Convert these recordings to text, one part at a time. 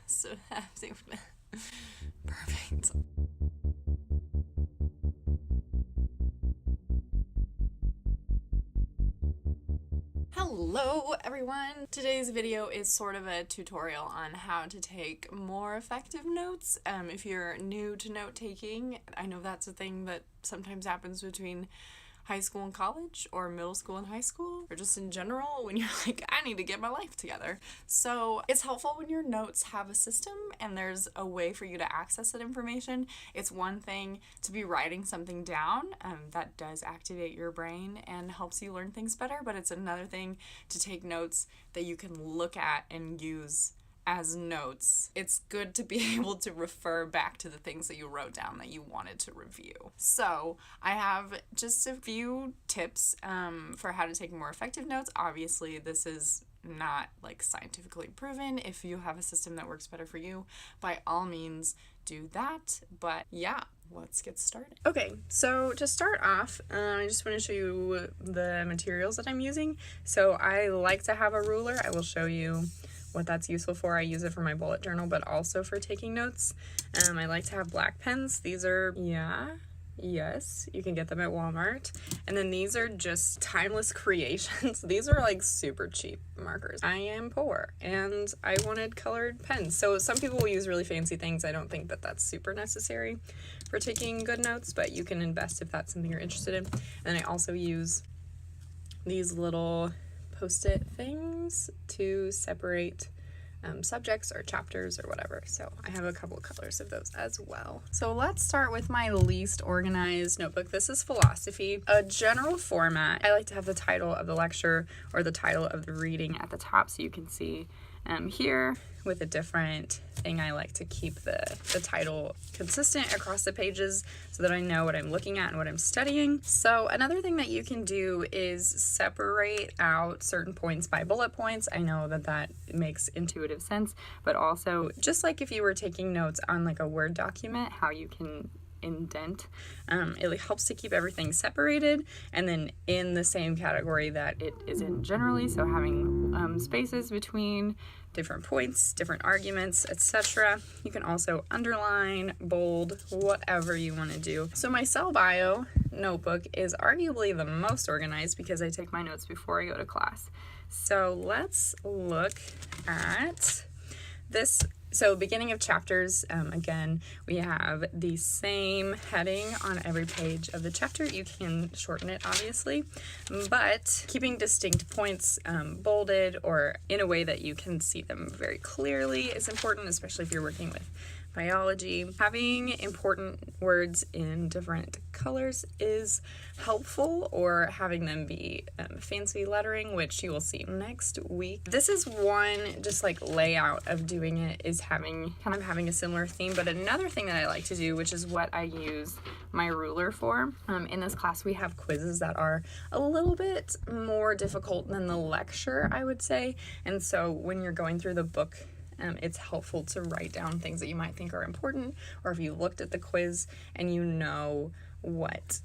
So, perfect. Hello everyone! Today's video is sort of a tutorial on how to take more effective notes. If you're new to note taking, I know that's a thing that sometimes happens between high school and college, or middle school and high school, or just in general when you're like, I need to get my life together. So it's helpful when your notes have a system and there's a way for you to access that information. It's one thing to be writing something down that does activate your brain and helps you learn things better, but it's another thing to take notes that you can look at and use as notes. It's good to be able to refer back to the things that you wrote down that you wanted to review. So I have just a few tips for how to take more effective notes. Obviously, this is not like scientifically proven. If you have a system that works better for you, by all means do that. But yeah, let's get started. Okay, so to start off, I just want to show you the materials that I'm using. So I like to have a ruler. I will show you what that's useful for. I use it for my bullet journal, but also for taking notes. I like to have black pens. These are, yes, you can get them at Walmart. And then these are just timeless creations. These are like super cheap markers. I am poor and I wanted colored pens. So some people will use really fancy things. I don't think that that's super necessary for taking good notes, but you can invest if that's something you're interested in. And I also use these little Post-it things to separate subjects or chapters or whatever. So I have a couple colors of those as well. So let's start with my least organized notebook. This is philosophy. A general format. I like to have the title of the lecture or the title of the reading at the top so you can see here. With a different thing, I like to keep the title consistent across the pages so that I know what I'm looking at and what I'm studying. So another thing that you can do is separate out certain points by bullet points. I know that that makes intuitive sense, but also just like if you were taking notes on like a Word document, how you can indent. It helps to keep everything separated and then in the same category that it is in generally, so having spaces between different points, different arguments, etc. You can also underline, bold, whatever you want to do. So my Cell Bio notebook is arguably the most organized because I take my notes before I go to class. So let's look at this. So beginning of chapters, again, we have the same heading on every page of the chapter. You can shorten it, obviously, but keeping distinct points bolded or in a way that you can see them very clearly is important, especially if you're working with biology. Having important words in different colors is helpful, or having them be fancy lettering, which you will see next week. This is one just like layout of doing it, is having a similar theme. But another thing that I like to do, which is what I use my ruler for, in this class we have quizzes that are a little bit more difficult than the lecture, I would say. And so when you're going through the book, it's helpful to write down things that you might think are important, or if you looked at the quiz and you know what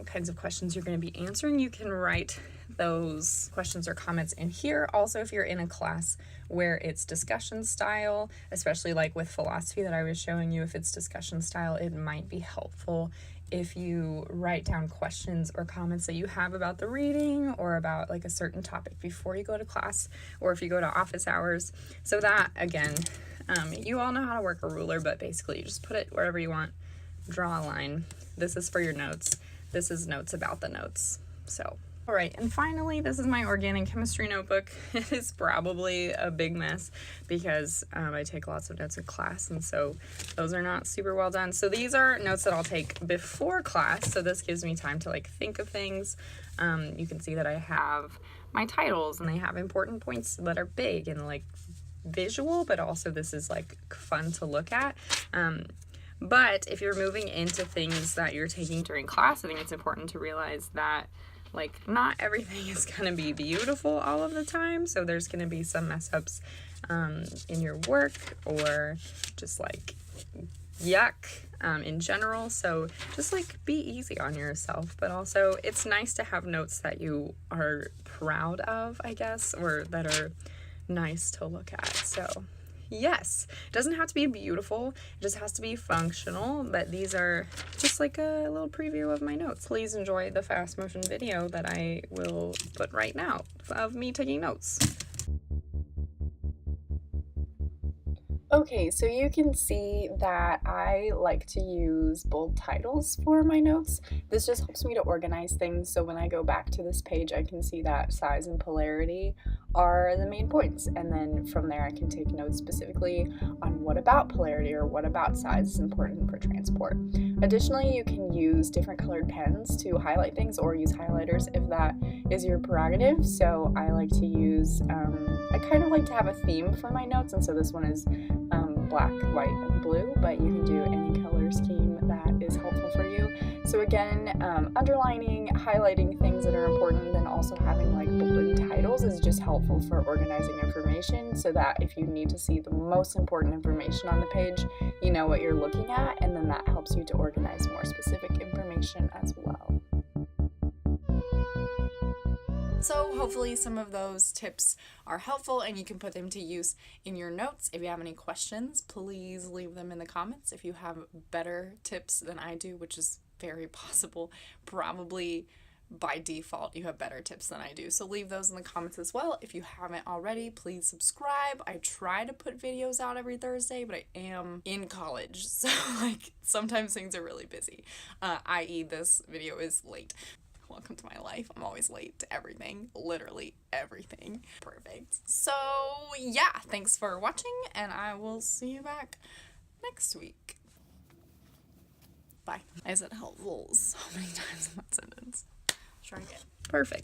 kinds of questions you're going to be answering, you can write those questions or comments in here. Also, if you're in a class where it's discussion style, especially like with philosophy that I was showing you, if it's discussion style, it might be helpful if you write down questions or comments that you have about the reading or about like a certain topic before you go to class, or if you go to office hours. So that, again, you all know how to work a ruler, but basically you just put it wherever you want, draw a line. This is for your notes. This is notes about the notes. So, all right, and finally, this is my organic chemistry notebook. It is probably a big mess because I take lots of notes in class, and so those are not super well done. So these are notes that I'll take before class, so this gives me time to like think of things. You can see that I have my titles, and they have important points that are big and like visual, but also this is like fun to look at. But if you're moving into things that you're taking during class, I think it's important to realize that like not everything is going to be beautiful all of the time. So there's going to be some mess ups in your work, or just like yuck in general. So just like be easy on yourself, but also it's nice to have notes that you are proud of, I guess, or that are nice to look at. So Yes, it doesn't have to be beautiful, it just has to be functional, but these are just like a little preview of my notes. Please enjoy the fast motion video that I will put right now of me taking notes. Okay, so you can see that I like to use bold titles for my notes. This just helps me to organize things, so when I go back to this page I can see that size and polarity are the main points, and then from there I can take notes specifically on what about polarity or what about size is important for transport. Additionally, you can use different colored pens to highlight things or use highlighters if that is your prerogative. So I like to use, I kind of like to have a theme for my notes, and so this one is black, white, and blue, but you can do any color scheme that is helpful for you. So again, underlining, highlighting things that are important, then also having like bolded titles is just helpful for organizing information, so that if you need to see the most important information on the page, you know what you're looking at, and then that helps you to organize more specific information as well. So hopefully some of those tips are helpful and you can put them to use in your notes. If you have any questions, please leave them in the comments. If you have better tips than I do, which is very possible, probably by default you have better tips than I do. So leave those in the comments as well. If you haven't already, please subscribe. I try to put videos out every Thursday, but I am in college, so like sometimes things are really busy, i.e. this video is late. Welcome to my life. I'm always late to everything. Literally everything. Perfect. So yeah, thanks for watching and I will see you back next week. Bye. I said helpful so many times in that sentence. Try again. Perfect.